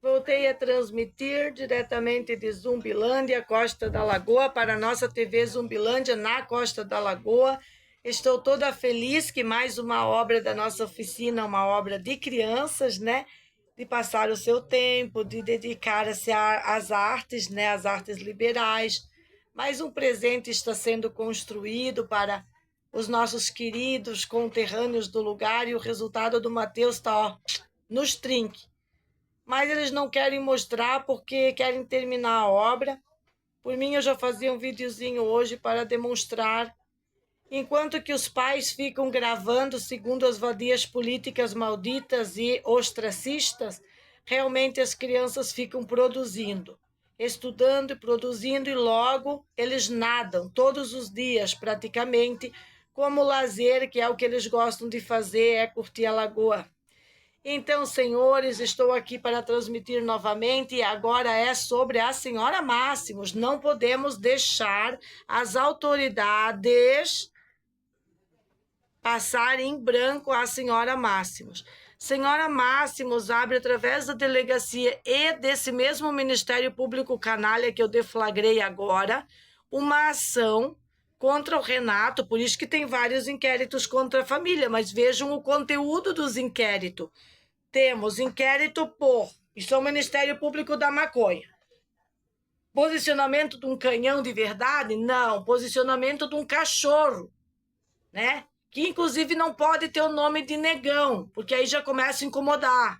Voltei a transmitir diretamente de Zumbilândia, Costa da Lagoa, para a nossa TV Zumbilândia, na Costa da Lagoa. Estou toda feliz que mais uma obra da nossa oficina, uma obra de crianças, né? De passar o seu tempo, de dedicar-se às artes, né? Às artes liberais. Mais um presente está sendo construído para os nossos queridos conterrâneos do lugar e o resultado do Mateus está, ó, nos trinques, mas eles não querem mostrar porque querem terminar a obra. Por mim, eu já fazia um videozinho hoje para demonstrar. Enquanto que os pais ficam gravando segundo as vadias políticas malditas e ostracistas, realmente as crianças ficam produzindo, estudando e produzindo, e logo eles nadam todos os dias praticamente como lazer, que é o que eles gostam de fazer, é curtir a lagoa. Então, senhores, estou aqui para transmitir novamente e agora é sobre a senhora Máximos. Não podemos deixar as autoridades passar em branco a senhora Máximos. Senhora Máximos abre através da delegacia e desse mesmo Ministério Público canalha que eu deflagrei agora, uma ação contra o Renato, por isso que tem vários inquéritos contra a família, mas vejam o conteúdo dos inquéritos. Temos inquérito por, isso é o Ministério Público da Maconha. Posicionamento de um canhão de verdade? Não, posicionamento de um cachorro, né? Que inclusive não pode ter o nome de negão, porque aí já começa a incomodar.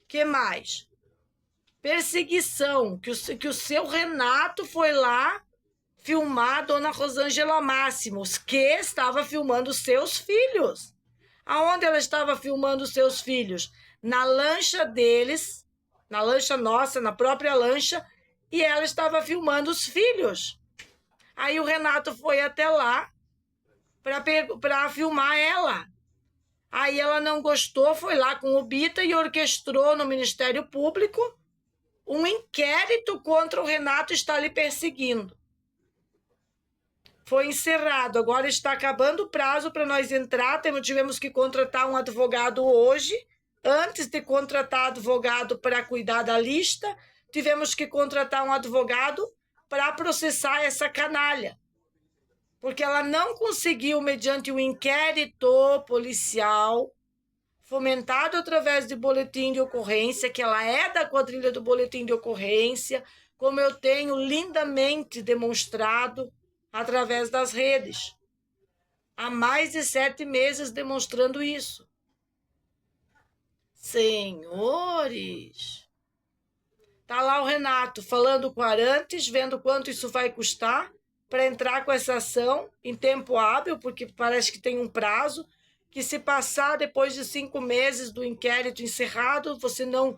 Que mais? Perseguição, que o seu Renato foi lá filmar a dona Rosângela Máximos, que estava filmando seus filhos. Aonde ela estava filmando seus filhos? Na lancha deles, na lancha nossa, na própria lancha, e ela estava filmando os filhos. Aí o Renato foi até lá para filmar ela. Aí ela não gostou, foi lá com o Bita e orquestrou no Ministério Público um inquérito contra o Renato, está lhe perseguindo. Foi encerrado, agora está acabando o prazo para nós entrar, tivemos que contratar um advogado hoje. Antes de contratar advogado para cuidar da lista, tivemos que contratar um advogado para processar essa canalha, porque ela não conseguiu, mediante um inquérito policial, fomentado através de boletim de ocorrência, que ela é da quadrilha do boletim de ocorrência, como eu tenho lindamente demonstrado através das redes. Há mais de 7 meses demonstrando isso. Senhores, tá lá o Renato falando com o Arantes, vendo quanto isso vai custar para entrar com essa ação em tempo hábil, porque parece que tem um prazo, que se passar depois de 5 meses do inquérito encerrado, você não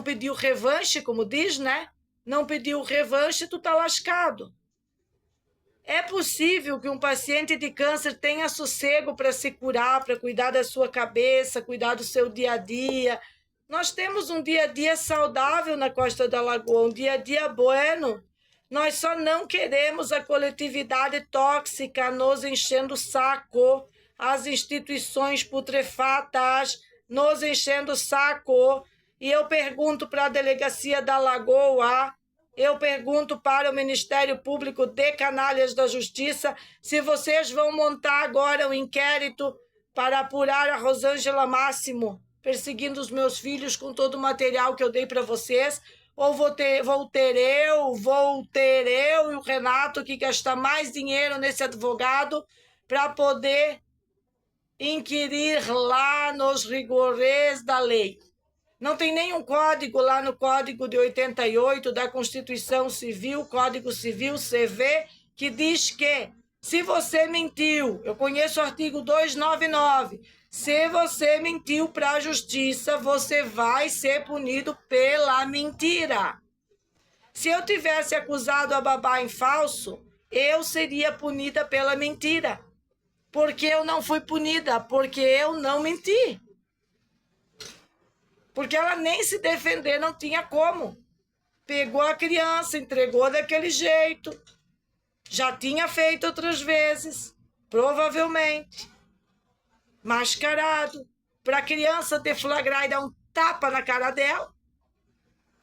pediu revanche, como diz, né? Não pediu revanche, tu tá lascado. É possível que um paciente de câncer tenha sossego para se curar, para cuidar da sua cabeça, cuidar do seu dia a dia. Nós temos um dia a dia saudável na Costa da Lagoa, um dia a dia bueno. Nós só não queremos a coletividade tóxica nos enchendo o saco, as instituições putrefatas nos enchendo o saco. E eu pergunto para a delegacia da Lagoa, eu pergunto para o Ministério Público de Canalhas da Justiça se vocês vão montar agora um inquérito para apurar a Rosângela Máximo, perseguindo os meus filhos com todo o material que eu dei para vocês, ou vou ter eu e o Renato que gastar mais dinheiro nesse advogado para poder inquirir lá nos rigores da lei. Não tem nenhum código lá no Código de 88 da Constituição Civil, Código Civil CV, que diz que se você mentiu, eu conheço o artigo 299, se você mentiu para a justiça, você vai ser punido pela mentira. Se eu tivesse acusado a babá em falso, eu seria punida pela mentira. Porque eu não fui punida, porque eu não menti. Porque ela nem se defender não tinha como. Pegou a criança, entregou daquele jeito. Já tinha feito outras vezes, provavelmente. Mascarado. Para a criança deflagrar e dar um tapa na cara dela.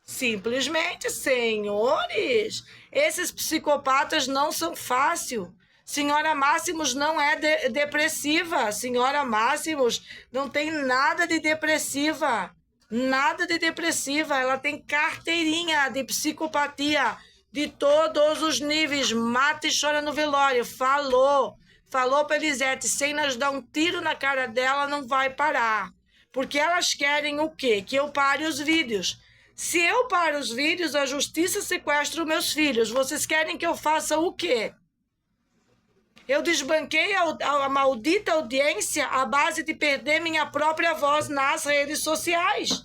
Simplesmente, senhores, esses psicopatas não são fácil. Senhora Máximos não é depressiva. Senhora Máximos não tem nada de depressiva. Nada de depressiva. Ela tem carteirinha de psicopatia de todos os níveis. Mata e chora no velório. Falou para Elisete, sem nós dar um tiro na cara dela, não vai parar. Porque elas querem o quê? Que eu pare os vídeos. Se eu paro os vídeos, a justiça sequestra os meus filhos. Vocês querem que eu faça o quê? Eu desbanquei a maldita audiência à base de perder minha própria voz nas redes sociais.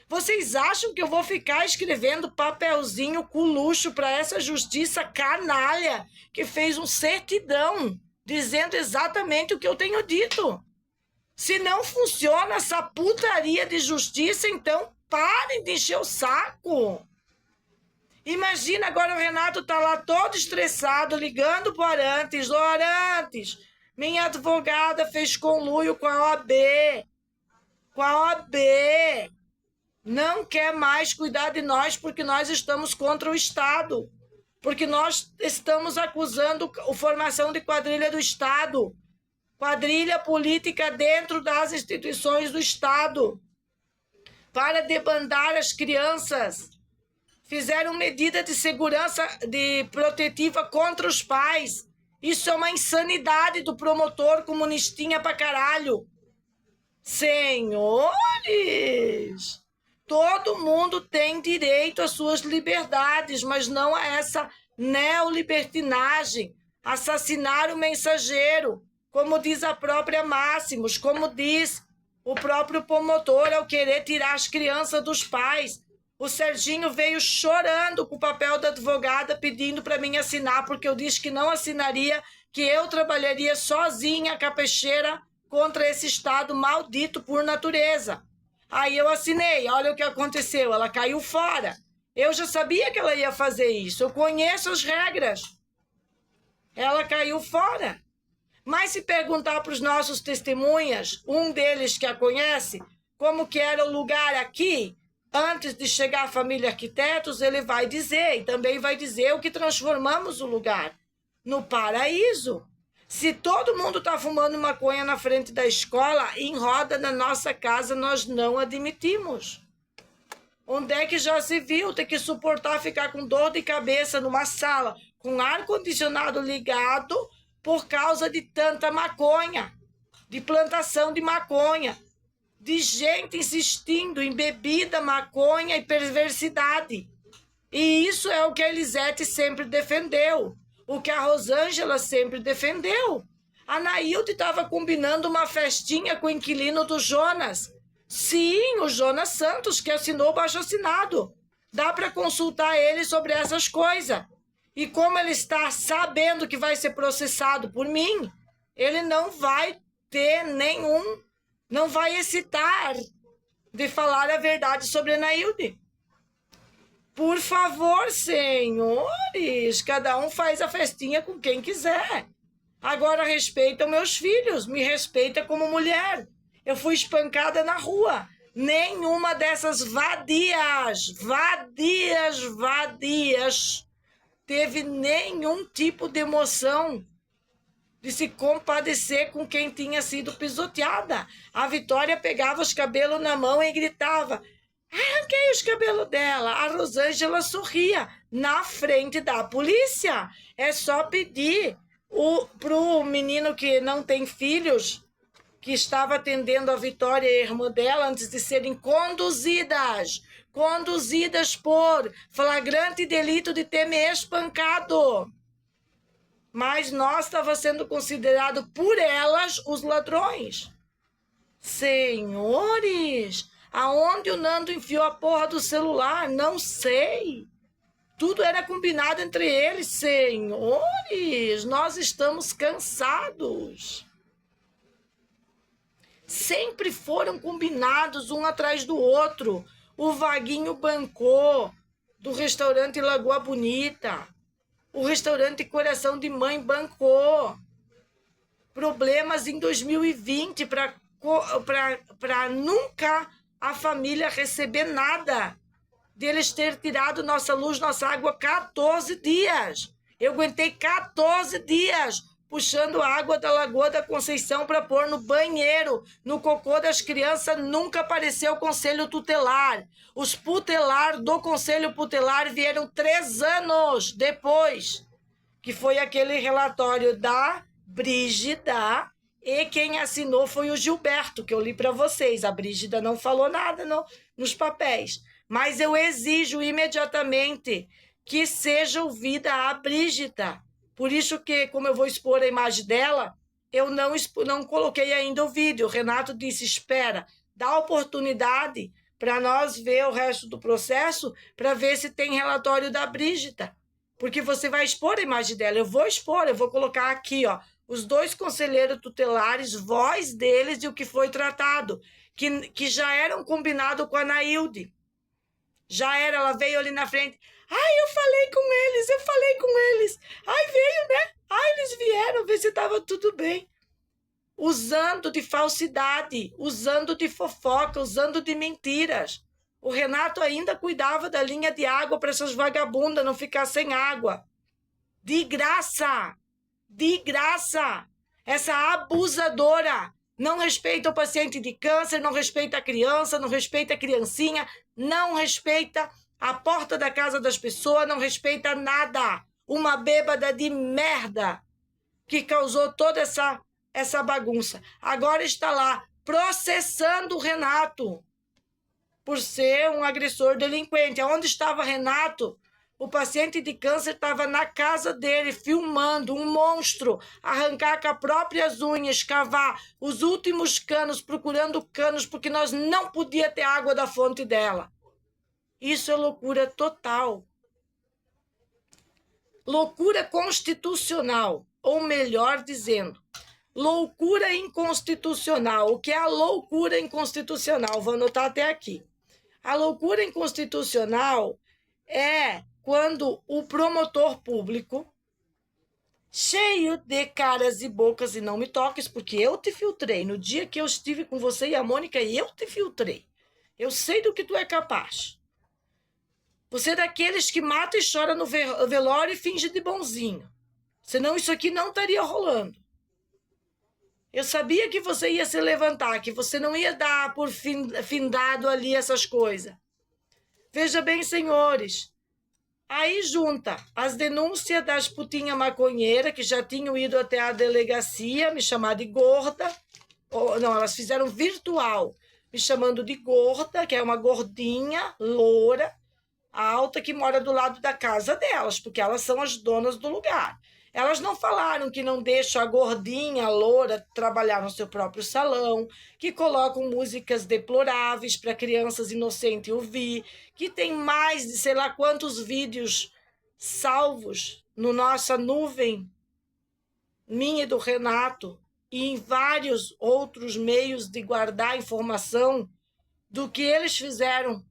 Vocês acham que eu vou ficar escrevendo papelzinho com luxo para essa justiça canalha que fez um certidão dizendo exatamente o que eu tenho dito? Se não funciona essa putaria de justiça, então parem de encher o saco. Imagina, agora o Renato tá lá todo estressado, ligando pro Arantes. Ô, Arantes, minha advogada fez conluio com a OAB. Com a OAB. Não quer mais cuidar de nós porque nós estamos contra o Estado. Porque nós estamos acusando a formação de quadrilha do Estado. Quadrilha política dentro das instituições do Estado. Para debandar as crianças. Fizeram medida de segurança protetiva contra os pais. Isso é uma insanidade do promotor comunistinha pra caralho. Senhores, todo mundo tem direito às suas liberdades, mas não a essa neolibertinagem. Assassinar o mensageiro, como diz a própria Máximos, como diz o próprio promotor, ao querer tirar as crianças dos pais. O Serginho veio chorando com o papel da advogada pedindo para mim assinar, porque eu disse que não assinaria, que eu trabalharia sozinha, capecheira, contra esse Estado maldito por natureza. Aí eu assinei, olha o que aconteceu, ela caiu fora. Eu já sabia que ela ia fazer isso, eu conheço as regras. Ela caiu fora. Mas se perguntar para os nossos testemunhas, um deles que a conhece, como que era o lugar aqui, antes de chegar a família Arquitetos, ele vai dizer, e também vai dizer o que transformamos o lugar, no paraíso. Se todo mundo está fumando maconha na frente da escola, em roda na nossa casa, nós não admitimos. Onde é que já se viu ter que suportar ficar com dor de cabeça numa sala, com ar-condicionado ligado, por causa de tanta maconha, de plantação de maconha, de gente insistindo em bebida, maconha e perversidade. E isso é o que a Elisete sempre defendeu, o que a Rosângela sempre defendeu. A Nailde estava combinando uma festinha com o inquilino do Jonas. Sim, o Jonas Santos, que assinou o baixo-assinado. Dá para consultar ele sobre essas coisas. E como ele está sabendo que vai ser processado por mim, ele não vai ter não vai hesitar de falar a verdade sobre a Nailde. Por favor, senhores, cada um faz a festinha com quem quiser. Agora respeita meus filhos, me respeita como mulher. Eu fui espancada na rua. Nenhuma dessas vadias teve nenhum tipo de emoção de se compadecer com quem tinha sido pisoteada. A Vitória pegava os cabelos na mão e gritava: arranquei os cabelos dela. A Rosângela sorria na frente da polícia. É só pedir pro menino que não tem filhos, que estava atendendo a Vitória e a irmã dela antes de serem conduzidas por flagrante delito de ter me espancado. Mas nós estava sendo considerado por elas os ladrões. Senhores, aonde o Nando enfiou a porra do celular? Não sei. Tudo era combinado entre eles. Senhores, nós estamos cansados. Sempre foram combinados um atrás do outro. O Vaguinho bancou do restaurante Lagoa Bonita. O restaurante Coração de Mãe bancou. Problemas em 2020 para nunca a família receber nada de eles ter tirado nossa luz, nossa água 14 dias. Eu aguentei 14 dias puxando água da Lagoa da Conceição para pôr no banheiro. No cocô das crianças nunca apareceu o conselho tutelar. Os putelar do conselho tutelar vieram 3 anos depois, que foi aquele relatório da Brígida, e quem assinou foi o Gilberto, que eu li para vocês. A Brígida não falou nada nos papéis, mas eu exijo imediatamente que seja ouvida a Brígida. Por isso que, como eu vou expor a imagem dela, eu não coloquei ainda o vídeo. O Renato disse, espera, dá oportunidade para nós ver o resto do processo, para ver se tem relatório da Brígida. Porque você vai expor a imagem dela. Eu vou expor, eu vou colocar aqui, ó, os 2 conselheiros tutelares, voz deles e o que foi tratado, que já eram combinado com a Nailde. Já era, ela veio ali na frente. Ai, eu falei com eles. Ai, veio, né? Ai, eles vieram ver se estava tudo bem. Usando de falsidade, usando de fofoca, usando de mentiras. O Renato ainda cuidava da linha de água para essas vagabundas não ficar sem água. De graça! De graça! Essa abusadora não respeita o paciente de câncer, não respeita a criança, não respeita a criancinha, não respeita a porta da casa das pessoas, não respeita nada. Uma bêbada de merda que causou toda essa bagunça. Agora está lá processando o Renato por ser um agressor delinquente. Onde estava Renato? O paciente de câncer estava na casa dele, filmando um monstro, arrancar com as próprias unhas, cavar os últimos canos, procurando canos, porque nós não podíamos ter água da fonte dela. Isso é loucura total. Loucura constitucional, ou melhor dizendo, loucura inconstitucional. O que é a loucura inconstitucional? Vou anotar até aqui. A loucura inconstitucional é quando o promotor público, cheio de caras e bocas, e não me toques, porque eu te filtrei. No dia que eu estive com você e a Mônica, eu te filtrei. Eu sei do que tu é capaz. Você é daqueles que mata e chora no velório e finge de bonzinho. Senão isso aqui não estaria rolando. Eu sabia que você ia se levantar, que você não ia dar por findado ali essas coisas. Veja bem, senhores, aí junta as denúncias das putinhas maconheiras, que já tinham ido até a delegacia, me chamar de gorda. Não, elas fizeram virtual, me chamando de gorda, que é uma gordinha, loura, alta, que mora do lado da casa delas, porque elas são as donas do lugar. Elas não falaram que não deixam a gordinha, a loura, trabalhar no seu próprio salão, que colocam músicas deploráveis para crianças inocentes ouvir, que tem mais de sei lá quantos vídeos salvos no nossa nuvem, minha e do Renato, e em vários outros meios de guardar informação do que eles fizeram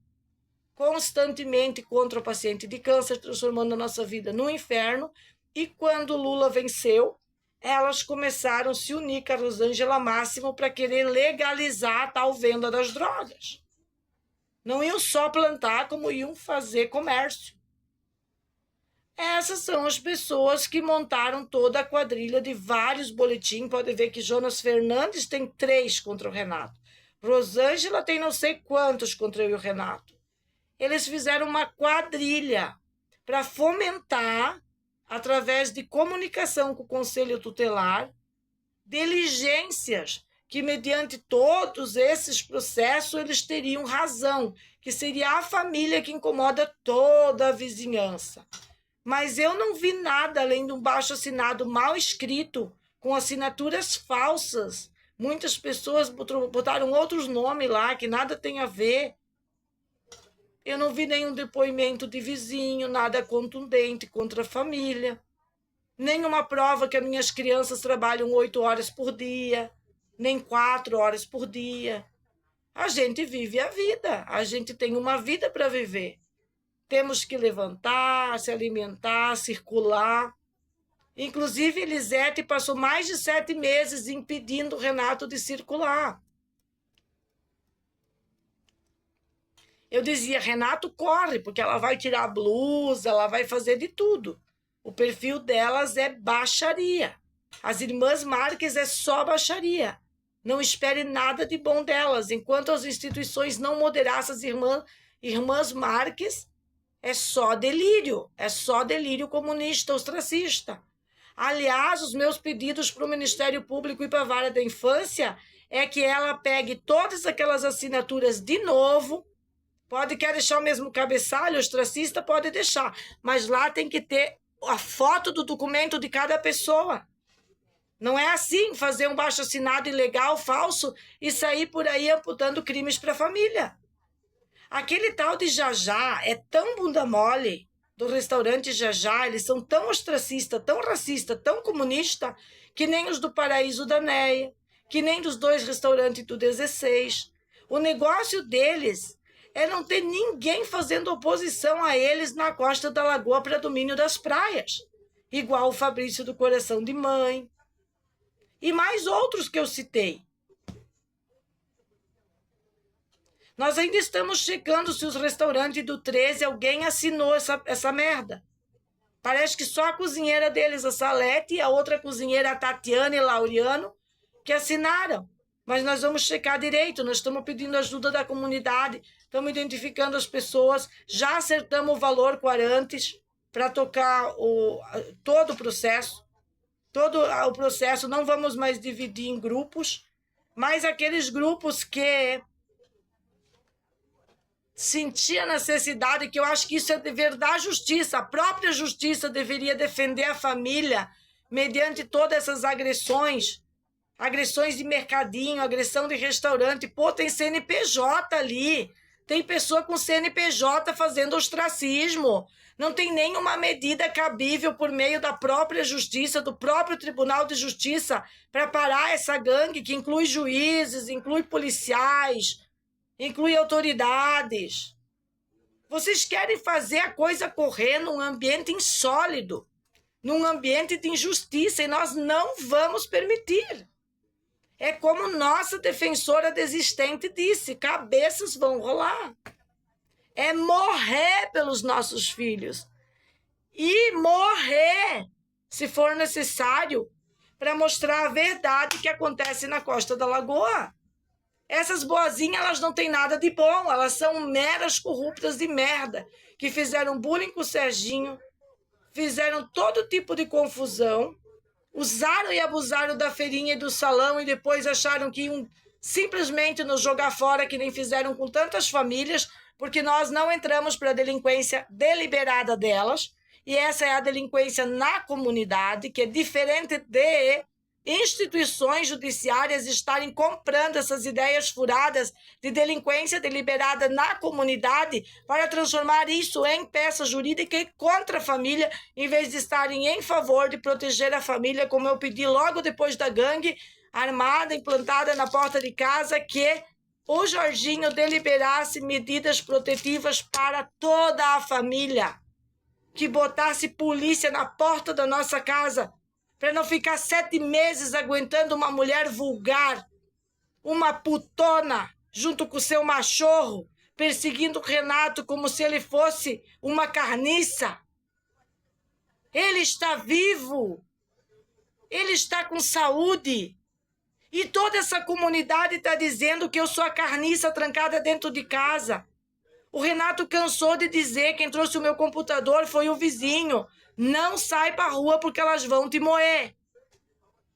constantemente contra o paciente de câncer, transformando a nossa vida no inferno. E quando Lula venceu, elas começaram a se unir com a Rosângela Máximo para querer legalizar a tal venda das drogas. Não iam só plantar, como iam fazer comércio. Essas são as pessoas que montaram toda a quadrilha de vários boletins. Pode ver que Jonas Fernandes tem 3 contra o Renato. Rosângela tem não sei quantos contra eu e o Renato. Eles fizeram uma quadrilha para fomentar, através de comunicação com o Conselho Tutelar, diligências que, mediante todos esses processos, eles teriam razão, que seria a família que incomoda toda a vizinhança. Mas eu não vi nada além de um baixo-assinado mal escrito, com assinaturas falsas. Muitas pessoas botaram outros nomes lá, que nada tem a ver. Eu não vi nenhum depoimento de vizinho, nada contundente contra a família. Nenhuma prova que as minhas crianças trabalham 8 horas por dia, nem 4 horas por dia. A gente vive a vida, a gente tem uma vida para viver. Temos que levantar, se alimentar, circular. Inclusive, Elisete passou mais de 7 meses impedindo o Renato de circular. Eu dizia, Renato, corre, porque ela vai tirar a blusa, ela vai fazer de tudo. O perfil delas é baixaria. As irmãs Marques é só baixaria. Não espere nada de bom delas. Enquanto as instituições não moderassem as irmãs Marques, é só delírio comunista, ostracista. Aliás, os meus pedidos para o Ministério Público e para a Vara da Infância é que ela pegue todas aquelas assinaturas de novo. Quer deixar o mesmo cabeçalho, ostracista, pode deixar. Mas lá tem que ter a foto do documento de cada pessoa. Não é assim fazer um baixo-assinado ilegal, falso, e sair por aí amputando crimes para a família. Aquele tal de Jajá é tão bunda mole, do restaurante Jajá, eles são tão ostracista, tão racista, tão comunista, que nem os do Paraíso da Neia, que nem dos 2 restaurantes do 16. O negócio deles é não ter ninguém fazendo oposição a eles na costa da Lagoa para domínio das praias, igual o Fabrício do Coração de Mãe, e mais outros que eu citei. Nós ainda estamos checando se os restaurantes do 13, alguém assinou essa merda. Parece que só a cozinheira deles, a Salete, e a outra cozinheira, a Tatiana e Laureano, que assinaram. Mas nós vamos checar direito, nós estamos pedindo ajuda da comunidade, estamos identificando as pessoas, já acertamos o valor com Arantes para tocar todo o processo. Todo o processo, não vamos mais dividir em grupos, mas aqueles grupos que sentia a necessidade, que eu acho que isso é dever da justiça, a própria justiça deveria defender a família mediante todas essas agressões de mercadinho, agressão de restaurante. Pô, tem CNPJ ali, tem pessoa com CNPJ fazendo ostracismo, não tem nenhuma medida cabível por meio da própria justiça, do próprio Tribunal de Justiça, para parar essa gangue que inclui juízes, inclui policiais, inclui autoridades. Vocês querem fazer a coisa correr num ambiente insólido, num ambiente de injustiça, e nós não vamos permitir. É como nossa defensora desistente disse, cabeças vão rolar. É morrer pelos nossos filhos. E morrer, se for necessário, para mostrar a verdade que acontece na Costa da Lagoa. Essas boazinhas, elas não têm nada de bom, elas são meras corruptas de merda, que fizeram bullying com o Serginho, fizeram todo tipo de confusão, usaram e abusaram da feirinha e do salão e depois acharam que iam simplesmente nos jogar fora, que nem fizeram com tantas famílias, porque nós não entramos para a delinquência deliberada delas, e essa é a delinquência na comunidade, que é diferente de instituições judiciárias estarem comprando essas ideias furadas de delinquência deliberada na comunidade para transformar isso em peça jurídica e contra a família, em vez de estarem em favor de proteger a família, como eu pedi logo depois da gangue armada, implantada na porta de casa, que o Jorginho deliberasse medidas protetivas para toda a família, que botasse polícia na porta da nossa casa, para não ficar 7 meses aguentando uma mulher vulgar, uma putona, junto com seu machorro, perseguindo o Renato como se ele fosse uma carniça. Ele está vivo, ele está com saúde, e toda essa comunidade está dizendo que eu sou a carniça trancada dentro de casa. O Renato cansou de dizer que quem trouxe o meu computador foi o vizinho. Não sai para a rua porque elas vão te moer.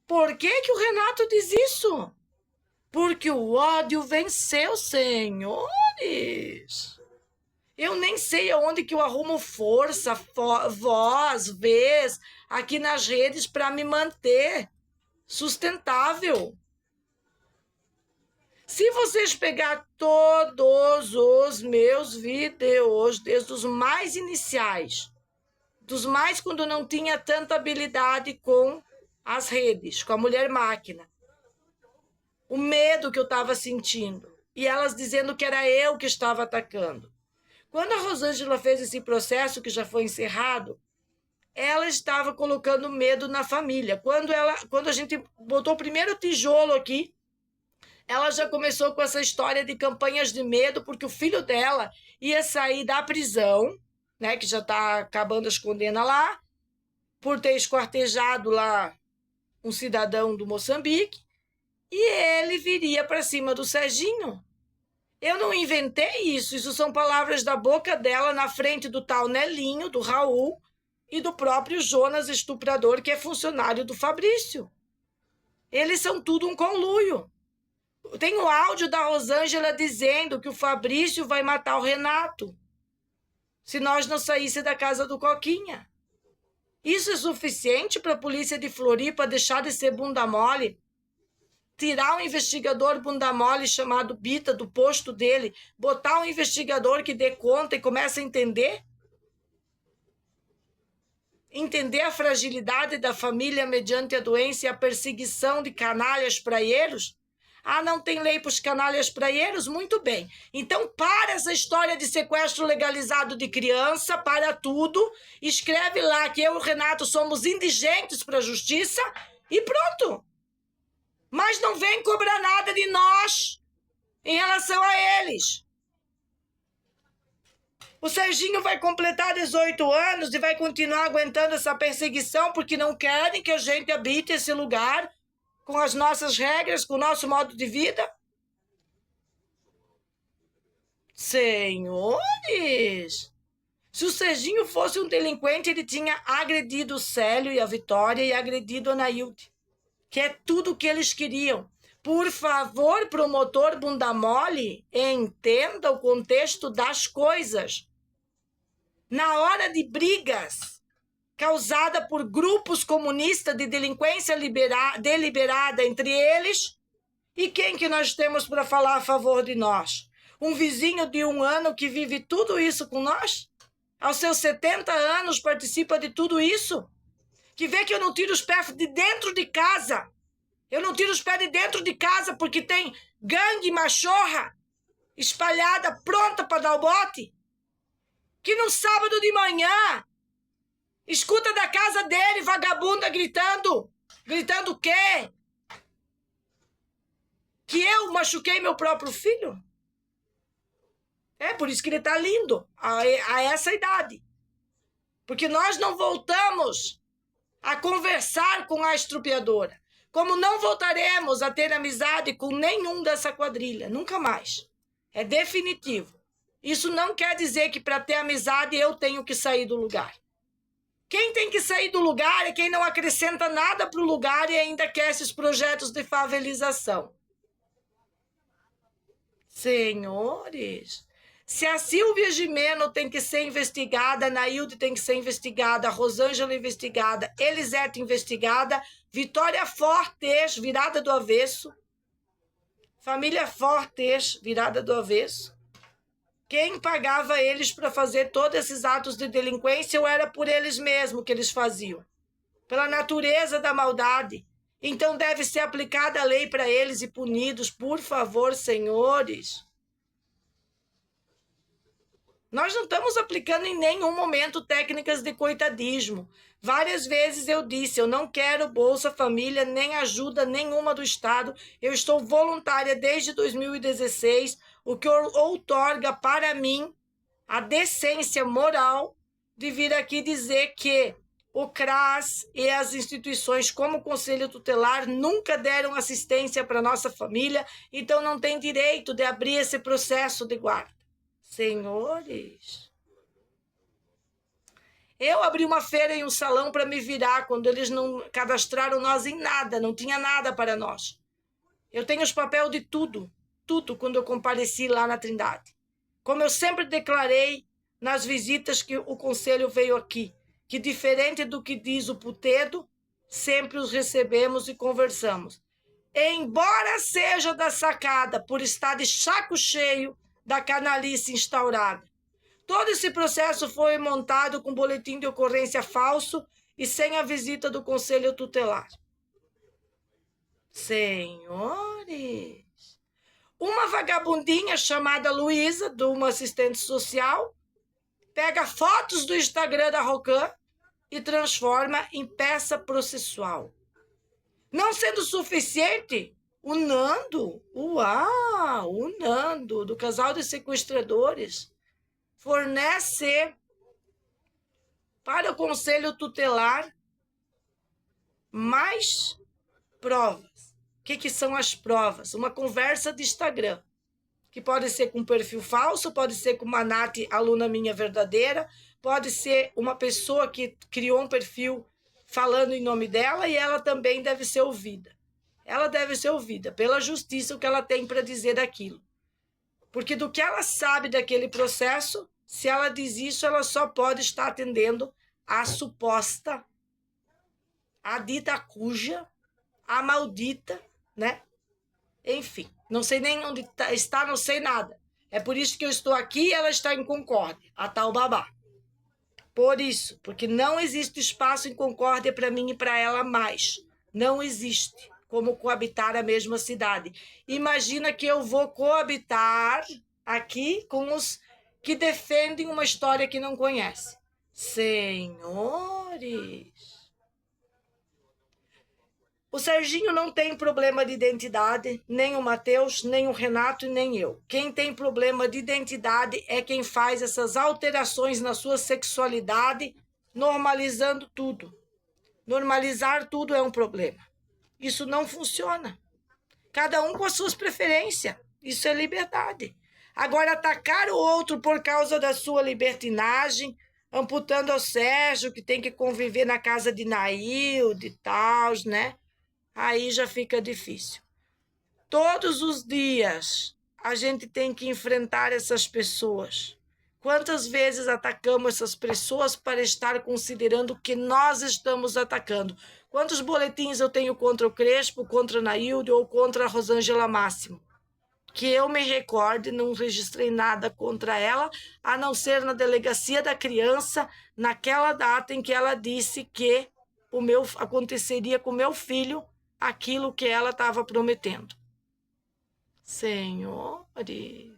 Por que que o Renato diz isso? Porque o ódio venceu, senhores. Eu nem sei aonde que eu arrumo força, voz, vez, aqui nas redes para me manter sustentável. Se vocês pegar todos os meus vídeos, desde os mais iniciais, dos mais quando não tinha tanta habilidade com as redes, com a mulher máquina, o medo que eu estava sentindo, e elas dizendo que era eu que estava atacando. Quando a Rosângela fez esse processo, que já foi encerrado, ela estava colocando medo na família. Quando a gente botou o primeiro tijolo aqui, ela já começou com essa história de campanhas de medo, porque o filho dela ia sair da prisão, né, que já está acabando as condenas lá, por ter esquartejado lá um cidadão do Moçambique, e ele viria para cima do Serginho. Eu não inventei isso são palavras da boca dela na frente do tal Nelinho, do Raul e do próprio Jonas estuprador, que é funcionário do Fabrício. Eles são tudo um conluio. Tem o áudio da Rosângela dizendo que o Fabrício vai matar o Renato se nós não saíssemos da casa do Coquinha. Isso é suficiente para a polícia de Floripa deixar de ser bunda mole? Tirar um investigador bunda mole chamado Bita do posto dele, botar um investigador que dê conta e comece a entender? Entender a fragilidade da família mediante a doença e a perseguição de canalhas praieiros? Ah, não tem lei para os canalhas praieiros? Muito bem. Então, para essa história de sequestro legalizado de criança, para tudo, escreve lá que eu e o Renato somos indigentes para a justiça e pronto. Mas não vem cobrar nada de nós em relação a eles. O Serginho vai completar 18 anos e vai continuar aguentando essa perseguição porque não querem que a gente habite esse lugar com as nossas regras, com o nosso modo de vida? Senhores, se o Serginho fosse um delinquente, ele tinha agredido o Célio e a Vitória e agredido a Anaílde, que é tudo o que eles queriam. Por favor, promotor bunda mole, entenda o contexto das coisas. Na hora de brigas causada por grupos comunistas de delinquência deliberada entre eles, e quem que nós temos para falar a favor de nós? Um vizinho de 1 ano que vive tudo isso com nós? Aos seus 70 anos participa de tudo isso? Que vê que eu não tiro os pés de dentro de casa. Eu não tiro os pés de dentro de casa porque tem gangue machorra espalhada, pronta para dar o bote. Que no sábado de manhã escuta da casa dele vagabunda gritando. Gritando o quê? Que eu machuquei meu próprio filho? É por isso que ele tá lindo a essa idade. Porque nós não voltamos a conversar com a estrupiadora. Como não voltaremos a ter amizade com nenhum dessa quadrilha. Nunca mais. É definitivo. Isso não quer dizer que para ter amizade eu tenho que sair do lugar. Quem tem que sair do lugar é quem não acrescenta nada para o lugar e ainda quer esses projetos de favelização. Senhores, se a Silvia Gimeno tem que ser investigada, a Nailde tem que ser investigada, a Rosângela investigada, Elisete investigada, Vitória Fortes, virada do avesso, família Fortes, virada do avesso. Quem pagava eles para fazer todos esses atos de delinquência ou era por eles mesmos que eles faziam? Pela natureza da maldade. Então deve ser aplicada a lei para eles e punidos, por favor, senhores. Nós não estamos aplicando em nenhum momento técnicas de coitadismo. Várias vezes eu disse, eu não quero Bolsa Família, nem ajuda nenhuma do Estado. Eu estou voluntária desde 2016, o que outorga para mim a decência moral de vir aqui dizer que o CRAS e as instituições como o Conselho Tutelar nunca deram assistência para nossa família, então não tem direito de abrir esse processo de guarda. Senhores, eu abri uma feira em um salão para me virar quando eles não cadastraram nós em nada, não tinha nada para nós. Eu tenho os papéis de tudo quando eu compareci lá na Trindade. Como eu sempre declarei nas visitas que o conselho veio aqui, que diferente do que diz o Putedo, sempre os recebemos e conversamos. Embora seja da sacada por estar de saco cheio da canalice instaurada. Todo esse processo foi montado com boletim de ocorrência falso e sem a visita do Conselho Tutelar. Senhores, uma vagabundinha chamada Luísa, de uma assistente social, pega fotos do Instagram da Rocan e transforma em peça processual. Não sendo suficiente, O Nando, uau, o Nando, do casal de sequestradores, fornece para o Conselho Tutelar mais provas. O que são as provas? Uma conversa de Instagram, que pode ser com um perfil falso, pode ser com uma Nath, aluna minha verdadeira, pode ser uma pessoa que criou um perfil falando em nome dela e ela também deve ser ouvida. Ela deve ser ouvida pela justiça, o que ela tem para dizer daquilo. Porque do que ela sabe daquele processo, se ela diz isso, ela só pode estar atendendo a suposta, a dita cuja, a maldita, né? Enfim, não sei nem onde está, não sei nada. É por isso que eu estou aqui e ela está em Concórdia, a tal babá. Por isso, porque não existe espaço em Concórdia para mim e para ela mais. Não existe como coabitar a mesma cidade. Imagina que eu vou coabitar aqui com os que defendem uma história que não conhece. Senhores! O Serginho não tem problema de identidade, nem o Matheus, nem o Renato e nem eu. Quem tem problema de identidade é quem faz essas alterações na sua sexualidade, normalizando tudo. Normalizar tudo é um problema. Isso não funciona. Cada um com as suas preferências. Isso é liberdade. Agora, atacar o outro por causa da sua libertinagem, amputando o Sérgio, que tem que conviver na casa de Nailde e tal, né? Aí já fica difícil. Todos os dias a gente tem que enfrentar essas pessoas. Quantas vezes atacamos essas pessoas para estar considerando que nós estamos atacando? Quantos boletins eu tenho contra o Crespo, contra a Nailde ou contra a Rosângela Máximo? Que eu me recorde, não registrei nada contra ela, a não ser na delegacia da criança, naquela data em que ela disse que aconteceria com o meu filho aquilo que ela estava prometendo. Senhores,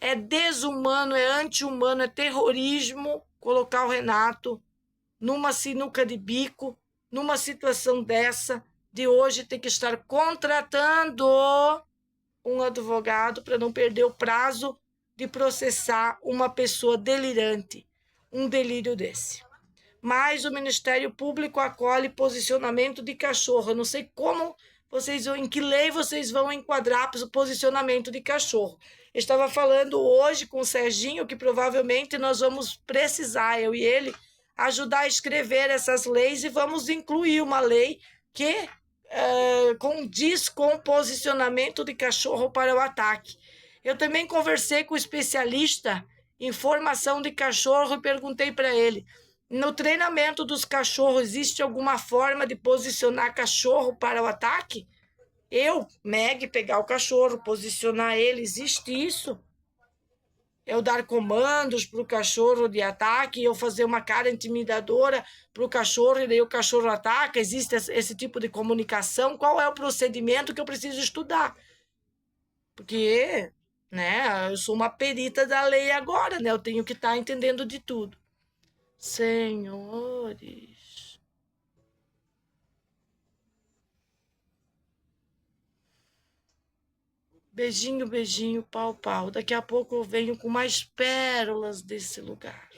é desumano, é anti-humano, é terrorismo colocar o Renato numa sinuca de bico, numa situação dessa, de hoje ter que estar contratando um advogado para não perder o prazo de processar uma pessoa delirante, um delírio desse. Mas o Ministério Público acolhe posicionamento de cachorro. Eu não sei como vocês vão, em que lei vocês vão enquadrar o posicionamento de cachorro. Eu estava falando hoje com o Serginho que provavelmente nós vamos precisar, eu e ele, ajudar a escrever essas leis e vamos incluir uma lei que condiz com o posicionamento de cachorro para o ataque. Eu também conversei com o especialista em formação de cachorro e perguntei para ele: no treinamento dos cachorros, existe alguma forma de posicionar cachorro para o ataque? Eu, Meg, pegar o cachorro, posicionar ele, existe isso? Eu dar comandos para o cachorro de ataque, eu fazer uma cara intimidadora para o cachorro e daí o cachorro ataca? Existe esse tipo de comunicação? Qual é o procedimento que eu preciso estudar? Porque, né, eu sou uma perita da lei agora, né? Eu tenho que estar entendendo de tudo. Senhores. Beijinho, beijinho, pau, pau. Daqui a pouco eu venho com mais pérolas desse lugar.